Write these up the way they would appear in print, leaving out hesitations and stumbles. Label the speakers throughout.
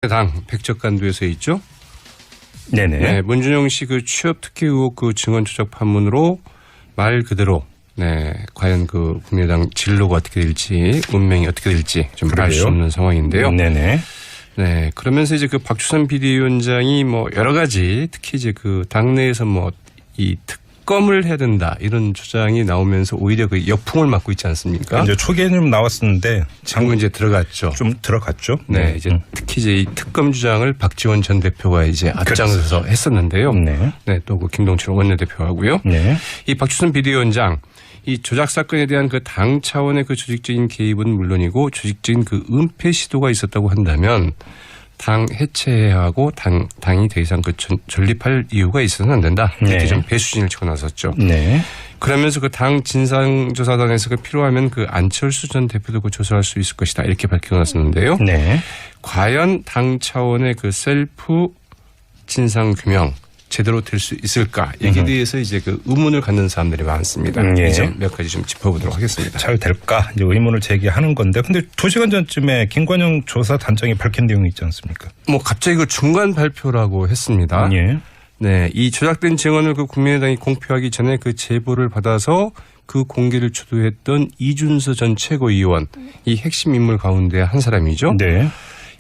Speaker 1: 당 백적간두에서 있죠.
Speaker 2: 네네.
Speaker 1: 네, 문준용 씨 그 취업 특혜 의혹 그 증언 조작 판문으로 말 그대로 과연 그 국민의당 진로가 어떻게 될지 운명이 어떻게 될지 좀 알 수 없는 상황인데요.
Speaker 2: 네네.
Speaker 1: 네, 그러면서 이제 그 박주선 비대위원장이 뭐 여러 가지 특히 이제 그 당내에서 뭐 이 특검을 해야 된다 이런 주장이 나오면서 오히려 그 역풍을 맞고 있지 않습니까?
Speaker 2: 이제 초기에는 좀 나왔었는데
Speaker 1: 지금은 이제 들어갔죠.
Speaker 2: 좀 들어갔죠.
Speaker 1: 네, 이제 특히 이제 이 특검 주장을 박지원 전 대표가 이제 앞장서서 했었는데요. 네, 또 그 김동철 원내대표하고요.
Speaker 2: 네.
Speaker 1: 이 박주선 비대위원장 이 조작 사건에 대한 그 당 차원의 그 조직적인 개입은 물론이고 조직적인 그 은폐 시도가 있었다고 한다면 당 해체해야 하고 당이 더 이상 그 존립할 이유가 있어서는 안 된다. 이렇게 좀 배수진을 치고 나섰죠.
Speaker 2: 네.
Speaker 1: 그러면서 그 당 진상조사단에서 그 필요하면 그 안철수 전 대표도 그 조사할 수 있을 것이다. 이렇게 밝혀놨었는데요.
Speaker 2: 네.
Speaker 1: 과연 당 차원의 그 셀프 진상규명 제대로 될 수 있을까? 여기에 대해서 이제 그 의문을 갖는 사람들이 많습니다. 이 점 몇 가지 좀 짚어보도록 하겠습니다.
Speaker 2: 잘 될까? 이제 의문을 제기하는 건데, 근데 2시간 전쯤에 김관영 조사단장이 밝힌 내용이 있지 않습니까?
Speaker 1: 뭐 갑자기 그 중간 발표라고 했습니다.
Speaker 2: 예.
Speaker 1: 네, 이 조작된 증언을 그 국민의당이 공표하기 전에 그 제보를 받아서 그 공개를 주도했던 이준서 전 최고위원, 이 핵심 인물 가운데 한 사람이죠.
Speaker 2: 네.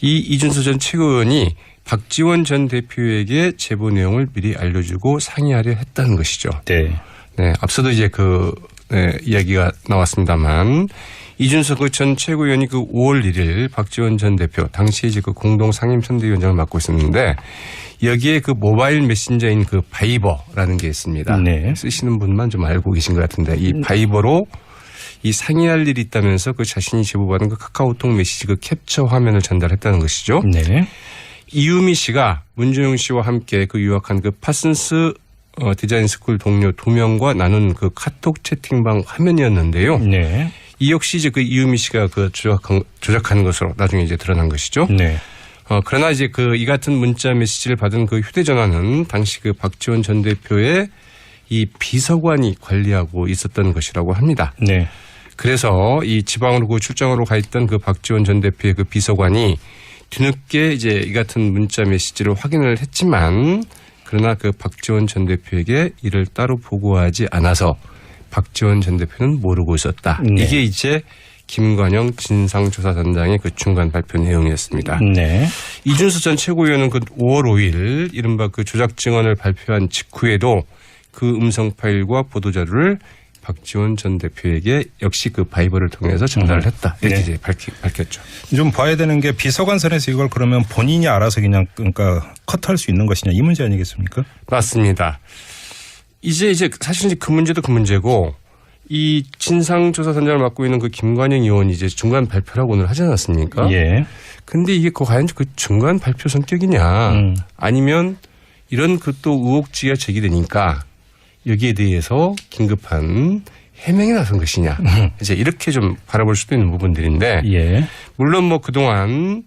Speaker 1: 이 이준서 전 최고위원이 박지원 전 대표에게 제보 내용을 미리 알려주고 상의하려 했다는 것이죠.
Speaker 2: 네.
Speaker 1: 네, 앞서도 이제 이야기가 나왔습니다만 이준석 전 최고위원이 그 5월 1일 박지원 전 대표 당시 이제 그 공동 상임선대위원장을 맡고 있었는데 여기에 그 모바일 메신저인 그 바이버라는 게 있습니다.
Speaker 2: 네.
Speaker 1: 쓰시는 분만 좀 알고 계신 것 같은데 이 바이버로 이 상의할 일이 있다면서 그 자신이 제보받은 그 카카오톡 메시지 그 캡처 화면을 전달했다는 것이죠.
Speaker 2: 네.
Speaker 1: 이유미 씨가 문준용 씨와 함께 그 유학한 그 파슨스 디자인 스쿨 동료 2명과 나눈 그 카톡 채팅방 화면이었는데요.
Speaker 2: 네.
Speaker 1: 이 역시 이제 그 이유미 씨가 그 조작한 것으로 나중에 이제 드러난 것이죠.
Speaker 2: 네.
Speaker 1: 그러나 이제 그 이 같은 문자 메시지를 받은 그 휴대전화는 당시 그 박지원 전 대표의 이 비서관이 관리하고 있었던 것이라고 합니다.
Speaker 2: 네.
Speaker 1: 그래서 이 지방으로 그 출장으로 가 있던 그 박지원 전 대표의 그 비서관이 뒤늦게 이제 이 같은 문자 메시지를 확인을 했지만 그러나 그 박지원 전 대표에게 이를 따로 보고하지 않아서 박지원 전 대표는 모르고 있었다.
Speaker 2: 네.
Speaker 1: 이게 이제 김관영 진상조사단장의 그 중간 발표 내용이었습니다.
Speaker 2: 네.
Speaker 1: 이준수 전 최고위원은 그 5월 5일 이른바 그 조작 증언을 발표한 직후에도 그 음성 파일과 보도자료를 박지원 전 대표에게 역시 그 바이버를 통해서 전달을 했다. 이렇게 이제 밝혔죠.
Speaker 2: 좀 봐야 되는 게 비서관 선에서 이걸 그러면 본인이 알아서 그냥 그러니까 컷할 수 있는 것이냐 이 문제 아니겠습니까?
Speaker 1: 맞습니다. 이제 사실 이제 그 문제도 그 문제고 이 진상조사단장을 맡고 있는 그 김관영 의원이 이제 중간 발표라고 오늘 하지 않았습니까?
Speaker 2: 예.
Speaker 1: 근데 이게 과연 그 중간 발표 성격이냐 아니면 이런 그 또 의혹지가 제기되니까 여기에 대해서 긴급한 해명에 나선 것이냐. 이제 이렇게 좀 바라볼 수도 있는 부분들인데
Speaker 2: 예.
Speaker 1: 물론 뭐 그동안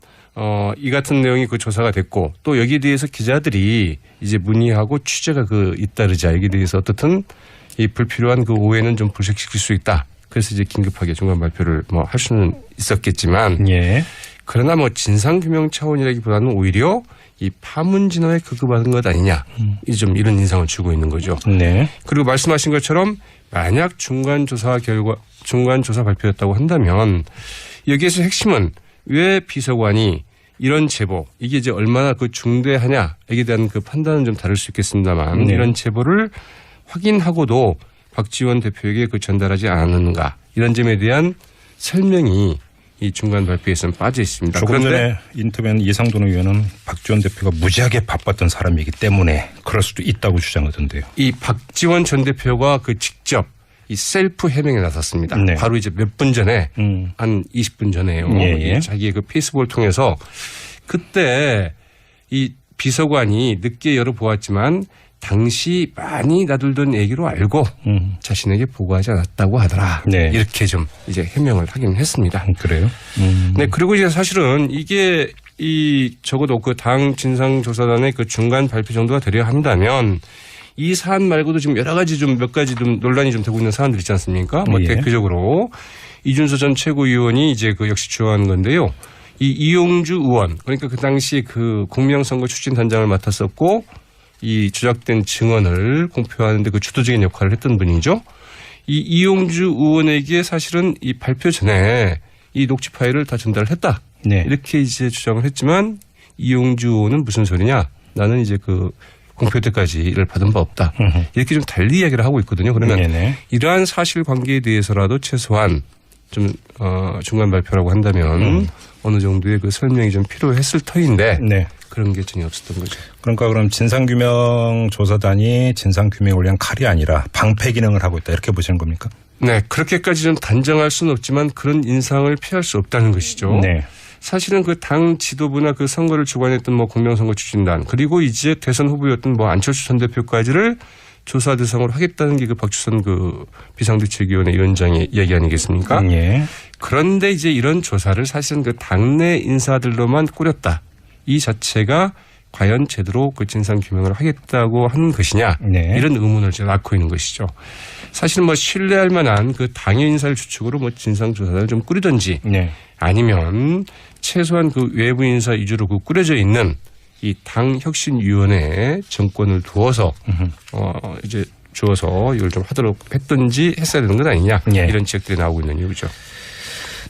Speaker 1: 이 같은 내용이 그 조사가 됐고 또 여기에 대해서 기자들이 이제 문의하고 취재가 그 잇따르자 여기에 대해서 어떻든 이 불필요한 그 오해는 좀 불식시킬 수 있다. 그래서 이제 긴급하게 중간 발표를 뭐 할 수는 있었겠지만
Speaker 2: 예.
Speaker 1: 그러나 뭐 진상규명 차원이라기보다는 오히려 이 파문 진화에 급급한 것 아니냐. 좀 이런 인상을 주고 있는 거죠.
Speaker 2: 네.
Speaker 1: 그리고 말씀하신 것처럼 만약 중간 조사 발표였다고 한다면 여기에서 핵심은 왜 비서관이 이런 제보 이게 이제 얼마나 그 중대하냐에 대한 그 판단은 좀 다를 수 있겠습니다만
Speaker 2: 네.
Speaker 1: 이런 제보를 확인하고도 박지원 대표에게 그 전달하지 않았는가 이런 점에 대한 설명이 이 중간 발표에서는 빠져 있습니다.
Speaker 2: 조금 전에 인터뷰한 이상돈 의원은 박지원 대표가 무지하게 바빴던 사람이기 때문에 그럴 수도 있다고 주장하던데요.
Speaker 1: 이 박지원 전 대표가 그 직접 이 셀프 해명에 나섰습니다.
Speaker 2: 네.
Speaker 1: 바로 이제 몇 분 전에 한 20분 전에요.
Speaker 2: 예.
Speaker 1: 자기의 그 페이스북을 통해서 그때 이 비서관이 늦게 열어보았지만 당시 많이 나돌던 얘기로 알고 자신에게 보고하지 않았다고 하더라.
Speaker 2: 네.
Speaker 1: 이렇게 좀 이제 해명을 하긴 했습니다.
Speaker 2: 그래요?
Speaker 1: 네. 그리고 이제 사실은 이게 적어도 그 당 진상조사단의 그 중간 발표 정도가 되려 한다면 이 사안 말고도 지금 여러 가지 좀 몇 가지 좀 논란이 좀 되고 있는 사안들 있지 않습니까? 뭐
Speaker 2: 예.
Speaker 1: 대표적으로 이준서 전 최고위원이 이제 그 역시 주장하는 건데요. 이 이용주 의원 그러니까 그 당시 그 공명선거 추진단장을 맡았었고 이 조작된 증언을 공표하는데 그 주도적인 역할을 했던 분이죠. 이 이용주 의원에게 사실은 이 발표 전에 이 녹취 파일을 다 전달을 했다.
Speaker 2: 네.
Speaker 1: 이렇게 이제 주장을 했지만 이용주 의원은 무슨 소리냐? 나는 이제 그 공표 때까지 이를 받은 바 없다. 이렇게 좀 달리 이야기를 하고 있거든요. 그러면
Speaker 2: 네네.
Speaker 1: 이러한 사실관계에 대해서라도 최소한 좀 중간 발표라고 한다면 어느 정도의 그 설명이 좀 필요했을 터인데
Speaker 2: 네.
Speaker 1: 그런 게 전혀 없었던 거죠.
Speaker 2: 그러니까 그럼 진상규명 조사단이 진상규명을 위한 칼이 아니라 방패 기능을 하고 있다 이렇게 보시는 겁니까?
Speaker 1: 네. 그렇게까지 좀 단정할 수는 없지만 그런 인상을 피할 수 없다는 것이죠.
Speaker 2: 네.
Speaker 1: 사실은 그 당 지도부나 그 선거를 주관했던 뭐 공명선거 추진단 그리고 이제 대선 후보였던 뭐 안철수 전 대표까지를 조사 대상으로 하겠다는 게 그 박주선 그 비상대책위원회 위원장의 이야기 아니겠습니까?
Speaker 2: 예.
Speaker 1: 그런데 이제 이런 조사를 사실은 그 당내 인사들로만 꾸렸다. 이 자체가 과연 제대로 그 진상 규명을 하겠다고 하는 것이냐
Speaker 2: 네.
Speaker 1: 이런 의문을 제가 낳고 있는 것이죠. 사실 뭐 신뢰할 만한 그 당의 인사를 주축으로 뭐 진상 조사를 좀 꾸리든지
Speaker 2: 네.
Speaker 1: 아니면 최소한 그 외부 인사 위주로 그 꾸려져 있는 이 당 혁신위원회에 정권을 두어서 이제 주어서 이걸 좀 하도록 했든지 했어야 되는 건 아니냐
Speaker 2: 예.
Speaker 1: 이런 지적들이 나오고 있는 이유죠.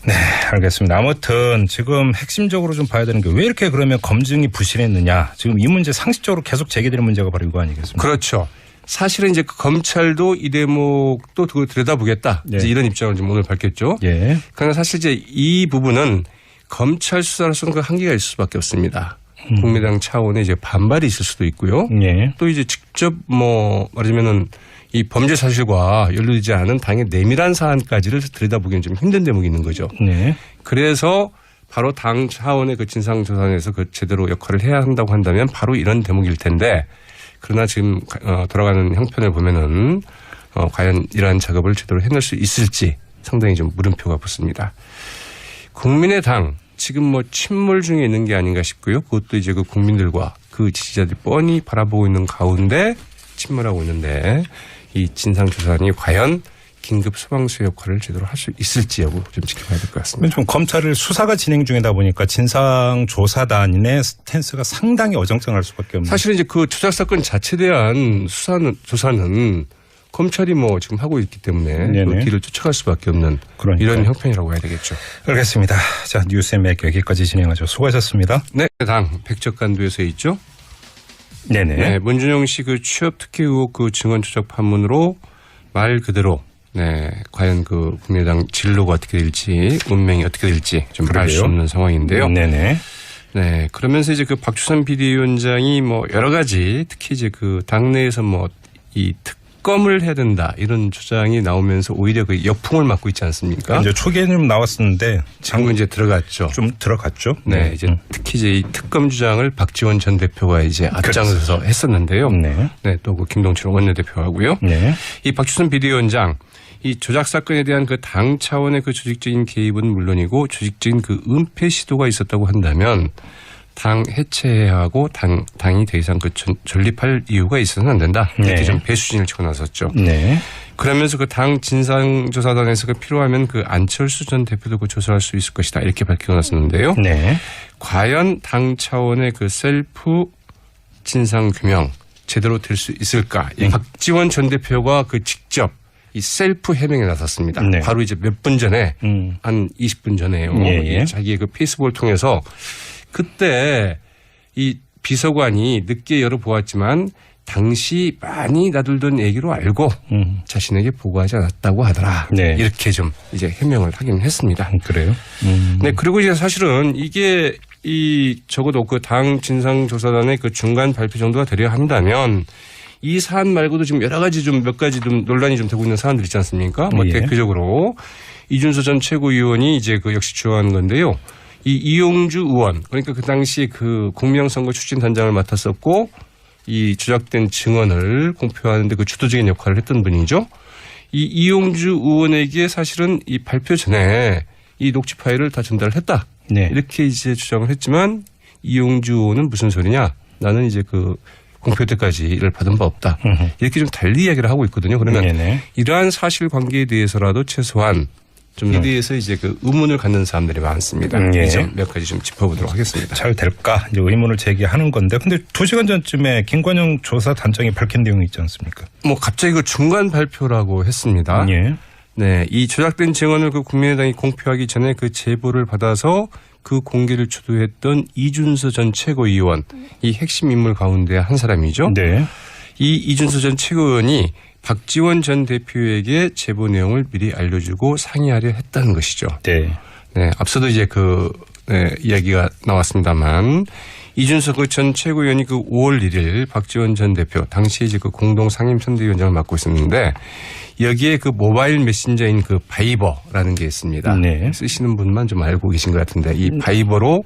Speaker 2: 네, 알겠습니다. 아무튼 지금 핵심적으로 좀 봐야 되는 게 왜 이렇게 그러면 검증이 부실했느냐. 지금 이 문제 상식적으로 계속 제기되는 문제가 바로 이거 아니겠습니까?
Speaker 1: 그렇죠. 사실은 이제 그 검찰도 이 대목도 들여다보겠다.
Speaker 2: 네.
Speaker 1: 이제 이런 입장을 좀 오늘 밝혔죠.
Speaker 2: 예.
Speaker 1: 그러나 사실 이제 이 부분은 검찰 수사로서는 그 한계가 있을 수밖에 없습니다. 국민의당 차원의 이제 반발이 있을 수도 있고요.
Speaker 2: 예.
Speaker 1: 또 이제 직접 뭐 말하자면은 이 범죄 사실과 연루되지 않은 당의 내밀한 사안까지를 들여다보기는 좀 힘든 대목이 있는 거죠.
Speaker 2: 네.
Speaker 1: 그래서 바로 당 차원의 그 진상조사에서 그 제대로 역할을 해야 한다고 한다면 바로 이런 대목일 텐데 그러나 지금 돌아가는 형편을 보면은 과연 이러한 작업을 제대로 해낼 수 있을지 상당히 좀 물음표가 붙습니다. 국민의당 지금 뭐 침몰 중에 있는 게 아닌가 싶고요. 그것도 이제 그 국민들과 그 지지자들이 뻔히 바라보고 있는 가운데 침몰하고 있는데 이 진상조사단이 과연 긴급 소방수 역할을 제대로 할 수 있을지 여부 좀 지켜봐야 될 것 같습니다.
Speaker 2: 좀 검찰을 수사가 진행 중이다 보니까 진상조사단의 스탠스가 상당히 어정쩡할 수밖에 없는.
Speaker 1: 사실은 이제 그 조작 사건 자체에 대한 조사는 검찰이 뭐 지금 하고 있기 때문에 그 뒤를 쫓아갈 수밖에 없는
Speaker 2: 그러니까요.
Speaker 1: 이런 형편이라고 해야 되겠죠.
Speaker 2: 알겠습니다. 자, 뉴스의 맥 여기까지 진행하죠. 수고하셨습니다.
Speaker 1: 네, 당 백적간도에서 있죠.
Speaker 2: 네네.
Speaker 1: 네, 문준용 씨 그 취업 특혜 의혹 그 증언 조작 판문으로 말 그대로 네, 과연 그 국민의당 진로가 어떻게 될지 운명이 어떻게 될지 좀 알 수 없는 상황인데요.
Speaker 2: 네네.
Speaker 1: 네, 그러면서 이제 그 박주선 비대위원장이 뭐 여러 가지 특히 이제 그 당내에서 뭐 이 특검을 해야 된다 이런 주장이 나오면서 오히려 그 역풍을 맞고 있지 않습니까?
Speaker 2: 이제 초기에는 나왔었는데
Speaker 1: 지금 이제 들어갔죠.
Speaker 2: 좀 들어갔죠.
Speaker 1: 네, 이제 특히 이제 이 특검 주장을 박지원 전 대표가 이제 앞장서서 했었는데요.
Speaker 2: 네.
Speaker 1: 네, 또 그 김동철 원내대표하고요.
Speaker 2: 네.
Speaker 1: 이 박주선 비대위원장 이 조작 사건에 대한 그 당 차원의 그 조직적인 개입은 물론이고 조직적인 그 은폐 시도가 있었다고 한다면 당 해체해야 하고 당이 더 이상 그 존립할 이유가 있어서는 안 된다. 이렇게
Speaker 2: 네.
Speaker 1: 좀 배수진을 치고 나섰죠.
Speaker 2: 네.
Speaker 1: 그러면서 그 당 진상조사단에서 그 필요하면 그 안철수 전 대표도 그 조사할 수 있을 것이다. 이렇게 밝히고 났었는데요.
Speaker 2: 네.
Speaker 1: 과연 당 차원의 그 셀프 진상규명 제대로 될 수 있을까? 이 박지원 전 대표가 그 직접 이 셀프 해명에 나섰습니다.
Speaker 2: 네.
Speaker 1: 바로 이제 몇 분 전에 한 20분 전에요.
Speaker 2: 예.
Speaker 1: 자기의 그 페이스북을 통해서 그때 이 비서관이 늦게 열어보았지만 당시 많이 나돌던 얘기로 알고 자신에게 보고하지 않았다고 하더라.
Speaker 2: 네.
Speaker 1: 이렇게 좀 이제 해명을 하긴 했습니다.
Speaker 2: 그래요?
Speaker 1: 네, 그리고 이제 사실은 이게 이 적어도 그 당 진상조사단의 그 중간 발표 정도가 되려 한다면 이 사안 말고도 지금 여러 가지 좀 몇 가지 좀 논란이 좀 되고 있는 사안들 있지 않습니까? 뭐
Speaker 2: 예.
Speaker 1: 대표적으로 이준서 전 최고위원이 이제 그 역시 주장한 건데요. 이 이용주 의원 그러니까 그 당시 그 공명선거 추진단장을 맡았었고 이 조작된 증언을 공표하는데 그 주도적인 역할을 했던 분이죠. 이 이용주 의원에게 사실은 이 발표 전에 이 녹취 파일을 다 전달을 했다.
Speaker 2: 네.
Speaker 1: 이렇게 이제 주장을 했지만 이용주 의원은 무슨 소리냐? 나는 이제 그 공표 때까지 이를 받은 바 없다. 이렇게 좀 달리 이야기를 하고 있거든요. 그러면
Speaker 2: 네네.
Speaker 1: 이러한 사실관계에 대해서라도 최소한 좀 이 대해서 이제 그 의문을 갖는 사람들이 많습니다.
Speaker 2: 예.
Speaker 1: 이 점 몇 가지 좀 짚어보도록 하겠습니다.
Speaker 2: 잘 될까 이제 의문을 제기하는 건데, 근데 2시간 전쯤에 김관영 조사단장이 밝힌 내용이 있지 않습니까?
Speaker 1: 뭐 갑자기 그 중간 발표라고 했습니다.
Speaker 2: 예.
Speaker 1: 네, 이 조작된 증언을 그 국민의당이 공표하기 전에 그 제보를 받아서 그 공개를 주도했던 이준서 전 최고위원, 이 핵심 인물 가운데 한 사람이죠.
Speaker 2: 네.
Speaker 1: 이 이준서 전 최고위원이 박지원 전 대표에게 제보 내용을 미리 알려주고 상의하려 했다는 것이죠.
Speaker 2: 네.
Speaker 1: 네, 앞서도 이제 이야기가 나왔습니다만 이준석 전 최고위원이 그 5월 1일 박지원 전 대표 당시에 이제 그 공동 상임선대위원장을 맡고 있었는데 여기에 그 모바일 메신저인 그 바이버라는 게 있습니다.
Speaker 2: 네.
Speaker 1: 쓰시는 분만 좀 알고 계신 것 같은데 이 바이버로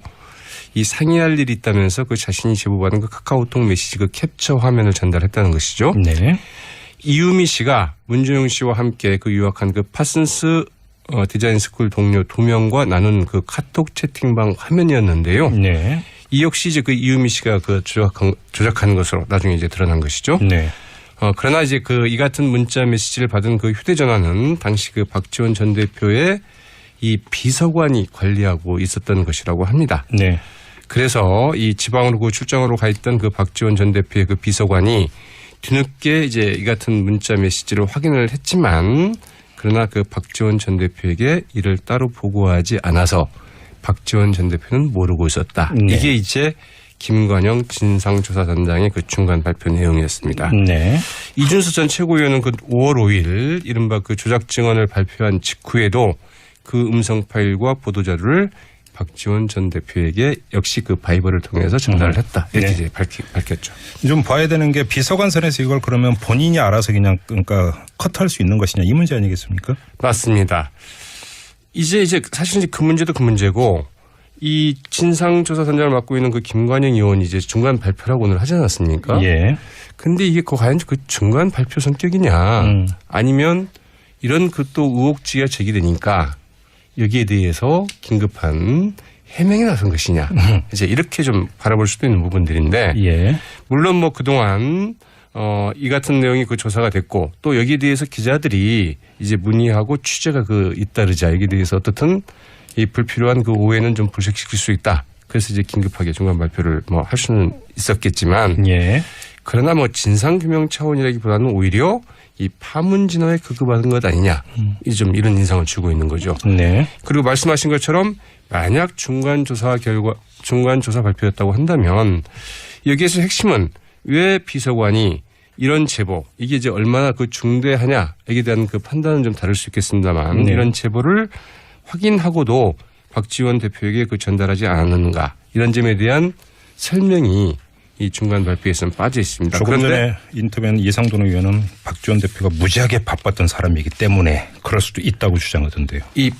Speaker 1: 이 상의할 일이 있다면서 그 자신이 제보받은 그 카카오톡 메시지 그 캡처 화면을 전달했다는 것이죠.
Speaker 2: 네.
Speaker 1: 이유미 씨가 문준용 씨와 함께 그 유학한 그 파슨스 디자인 스쿨 동료 2명과 나눈 그 카톡 채팅방 화면이었는데요.
Speaker 2: 네.
Speaker 1: 이 역시 이제 그 이유미 씨가 그 조작한 것으로 나중에 이제 드러난 것이죠.
Speaker 2: 네.
Speaker 1: 그러나 이제 그 이 같은 문자 메시지를 받은 그 휴대전화는 당시 그 박지원 전 대표의 이 비서관이 관리하고 있었던 것이라고 합니다.
Speaker 2: 네.
Speaker 1: 그래서 이 지방으로 그 출장으로 가 있던 그 박지원 전 대표의 그 비서관이 뒤늦게 이제 이 같은 문자 메시지를 확인을 했지만 그러나 그 박지원 전 대표에게 이를 따로 보고하지 않아서 박지원 전 대표는 모르고 있었다.
Speaker 2: 네.
Speaker 1: 이게 이제 김관영 진상조사단장의 그 중간 발표 내용이었습니다.
Speaker 2: 네.
Speaker 1: 이준수 전 최고위원은 그 5월 5일 이른바 그 조작 증언을 발표한 직후에도 그 음성 파일과 보도자료를 박지원 전 대표에게 역시 그 바이버를 통해서 전달을 했다. 이렇게
Speaker 2: 네.
Speaker 1: 이제 밝혔죠.
Speaker 2: 좀 봐야 되는 게 비서관 선에서 이걸 그러면 본인이 알아서 그냥 그러니까 컷할 수 있는 것이냐 이 문제 아니겠습니까?
Speaker 1: 맞습니다. 이제 사실 이제 그 문제도 그 문제고 이 진상조사단장을 맡고 있는 그 김관영 의원이 이제 중간 발표라고 오늘 하지 않았습니까?
Speaker 2: 예.
Speaker 1: 근데 이게 과연 그 중간 발표 성격이냐 아니면 이런 그 또 의혹지가 제기되니까 여기에 대해서 긴급한 해명이 나선 것이냐. 이제 이렇게 좀 바라볼 수도 있는 부분들인데
Speaker 2: 예.
Speaker 1: 물론 뭐 그동안 이 같은 내용이 그 조사가 됐고 또 여기에 대해서 기자들이 이제 문의하고 취재가 그 잇따르자 여기에 대해서 어떻든 이 불필요한 그 오해는 좀 불식시킬 수 있다. 그래서 이제 긴급하게 중간 발표를 뭐 할 수는 있었겠지만
Speaker 2: 예.
Speaker 1: 그러나 뭐 진상규명 차원이라기보다는 오히려 이 파문진화에 급급하는 것 아니냐. 좀 이런 인상을 주고 있는 거죠.
Speaker 2: 네.
Speaker 1: 그리고 말씀하신 것처럼 만약 중간 조사 발표였다고 한다면 여기에서 핵심은 왜 비서관이 이런 제보 이게 이제 얼마나 그 중대하냐에 대한 그 판단은 좀 다를 수 있겠습니다만
Speaker 2: 네.
Speaker 1: 이런 제보를 확인하고도 박지원 대표에게 그 전달하지 않았는가 이런 점에 대한 설명이 이 중간 발표에서는 빠져 있습니다.
Speaker 2: 조금
Speaker 1: 그런데
Speaker 2: 전에 인터뷰한 이상돈 의원은 박지원 대표가 무지하게 바빴던 사람이기 때문에 그럴 수도 있다고 주장하던데요.
Speaker 1: 이